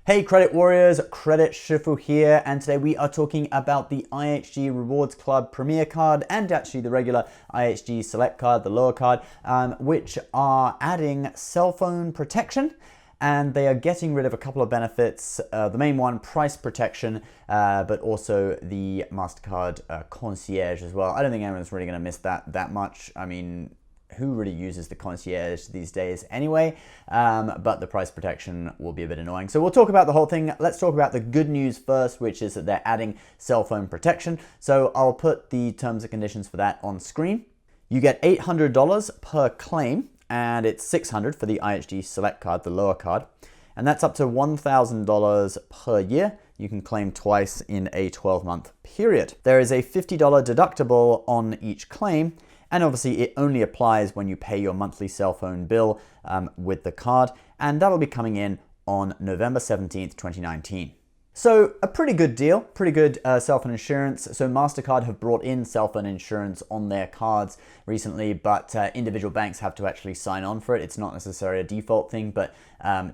Hey Credit Warriors, Credit Shifu here, and today we are talking about the IHG Rewards Club Premier card and actually the regular IHG Select card, the lower card, which are adding cell phone protection, and they are getting rid of a couple of benefits. The main one, price protection, but also the MasterCard Concierge as well. I don't think anyone's really going to miss that much. I mean, who really uses the Concierge these days anyway, but the price protection will be a bit annoying. So we'll talk about the whole thing. Let's talk about the good news first, which is that they're adding cell phone protection. So I'll put the terms and conditions for that on screen. You get $800 per claim, and it's $600 for the IHG Select card, the lower card, and that's up to $1,000 per year. You can claim twice in a 12-month period. There is a $50 deductible on each claim, and obviously it only applies when you pay your monthly cell phone bill with the card, and that'll be coming in on November 17th, 2019. So a pretty good deal, pretty good cell phone insurance. So MasterCard have brought in cell phone insurance on their cards recently, but individual banks have to actually sign on for it. It's not necessarily a default thing, but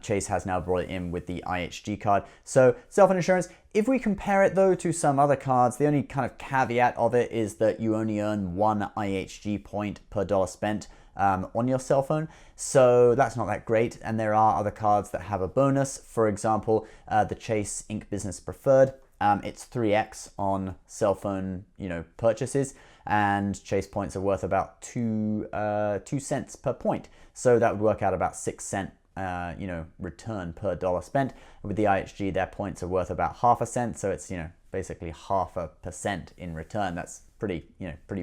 Chase has now brought it in with the IHG card. So cell phone insurance, if we compare it though to some other cards, the only kind of caveat of it is that you only earn 1 IHG point per dollar spent on your cell phone, so that's not that great. And there are other cards that have a bonus. For example, the Chase Ink Business Preferred, it's 3x on cell phone, purchases, and Chase points are worth about 2 cents per point. So that would work out about 6 cent, return per dollar spent. With the IHG, their points are worth about half a cent, so it's basically 0.5% in return. That's pretty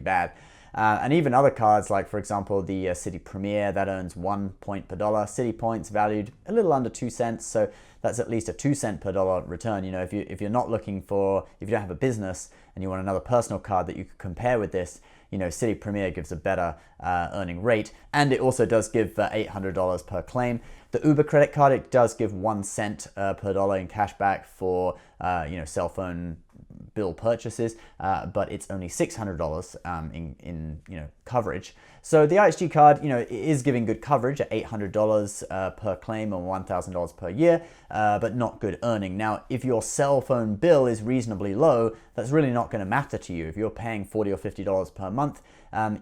bad. And even other cards, like for example the Citi Premier, that earns 1 point per dollar. Citi points valued a little under 2 cents, so that's at least a 2 cent per dollar return. If you're not looking for, if you don't have a business and you want another personal card that you could compare with this, Citi Premier gives a better earning rate, and it also does give $800 per claim. The Uber credit card, it does give 1 cent per dollar in cash back for cell phone bill purchases, but it's only $600 in coverage. So the IHG card, is giving good coverage at $800 per claim or $1,000 per year, but not good earning. Now, if your cell phone bill is reasonably low, that's really not going to matter to you. If you're paying $40 or $50 per month,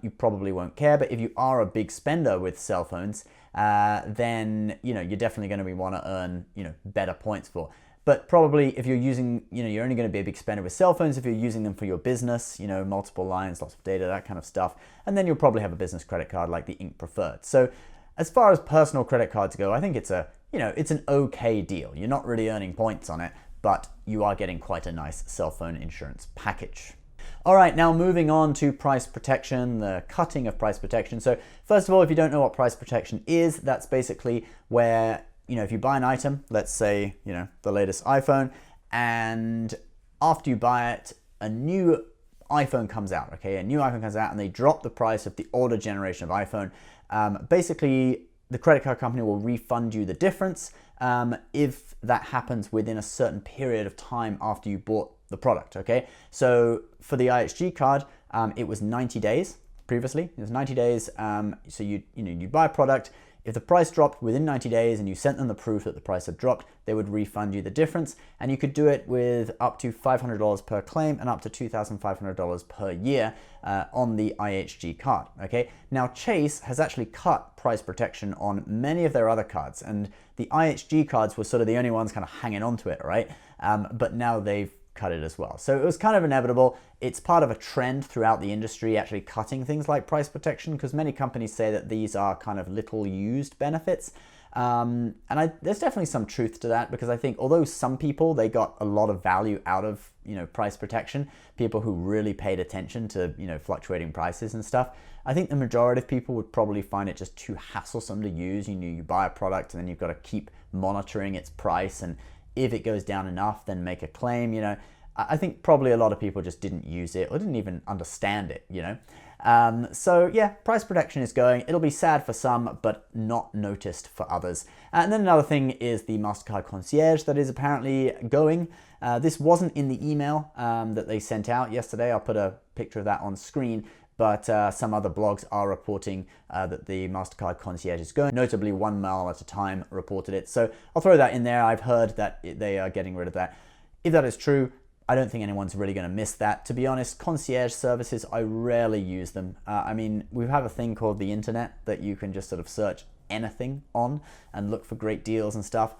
you probably won't care. But if you are a big spender with cell phones, then you're definitely going to want to earn better points for. But probably if you're using, you're only going to be a big spender with cell phones if you're using them for your business, multiple lines, lots of data, that kind of stuff. And then you'll probably have a business credit card like the Ink Preferred. So as far as personal credit cards go, I think it's it's an okay deal. You're not really earning points on it, but you are getting quite a nice cell phone insurance package. All right, now moving on to price protection, the cutting of price protection. So first of all, if you don't know what price protection is, that's basically where if you buy an item, let's say, the latest iPhone, and after you buy it, a new iPhone comes out, okay? A new iPhone comes out and they drop the price of the older generation of iPhone. Basically, the credit card company will refund you the difference if that happens within a certain period of time after you bought the product, okay? So for the IHG card, it was 90 days previously. It was 90 days, so you buy a product. If the price dropped within 90 days and you sent them the proof that the price had dropped, they would refund you the difference, and you could do it with up to $500 per claim and up to $2,500 per year on the IHG card, okay? Now, Chase has actually cut price protection on many of their other cards, and the IHG cards were sort of the only ones kind of hanging on to it, right? But now they've cut it as well. So it was kind of inevitable. It's part of a trend throughout the industry actually cutting things like price protection, because many companies say that these are kind of little used benefits. There's definitely some truth to that, because I think although some people, they got a lot of value out of price protection, people who really paid attention to fluctuating prices and stuff, I think the majority of people would probably find it just too hasslesome to use. You buy a product and then you've got to keep monitoring its price, and if it goes down enough, then make a claim. I think probably a lot of people just didn't use it or didn't even understand it, So yeah, price protection is going. It'll be sad for some, but not noticed for others. And then another thing is the MasterCard Concierge that is apparently going. This wasn't in the email that they sent out yesterday. I'll put a picture of that on screen. but some other blogs are reporting that the MasterCard Concierge is going. Notably, 1 Mile at a Time reported it. So I'll throw that in there. I've heard that they are getting rid of that. If that is true, I don't think anyone's really going to miss that. To be honest, concierge services, I rarely use them. I mean, we have a thing called the internet that you can just sort of search anything on and look for great deals and stuff.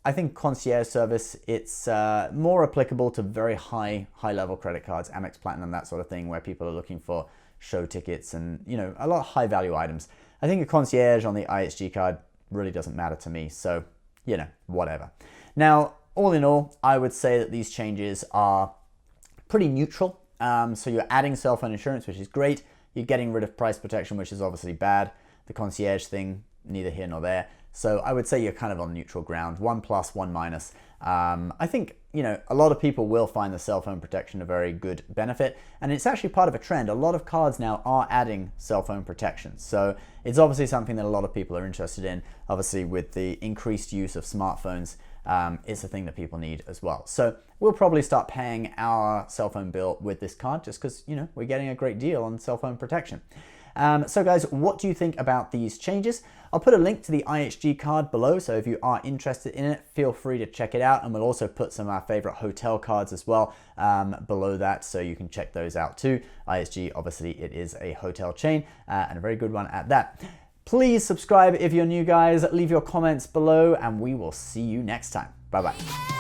I think concierge service, it's more applicable to very high level credit cards, Amex Platinum, that sort of thing, where people are looking for show tickets and, you know, a lot of high value items. I think a concierge on the IHG card really doesn't matter to me. So, you know, whatever. Now, all in all, I would say that these changes are pretty neutral. So you're adding cell phone insurance, which is great. You're getting rid of price protection, which is obviously bad. The concierge thing, neither here nor there. So I would say you're kind of on neutral ground, 1 plus, 1 minus. I think, you know, a lot of people will find the cell phone protection a very good benefit, and it's actually part of a trend. A lot of cards now are adding cell phone protection. So it's obviously something that a lot of people are interested in. Obviously, with the increased use of smartphones, it's a thing that people need as well. So we'll probably start paying our cell phone bill with this card just because, you know, we're getting a great deal on cell phone protection. So guys, what do you think about these changes? I'll put a link to the IHG card below, so if you are interested in it, feel free to check it out, and we'll also put some of our favorite hotel cards as well below that, so you can check those out too. IHG, obviously, it is a hotel chain, and a very good one at that. Please subscribe if you're new, guys. Leave your comments below, and we will see you next time. Bye-bye.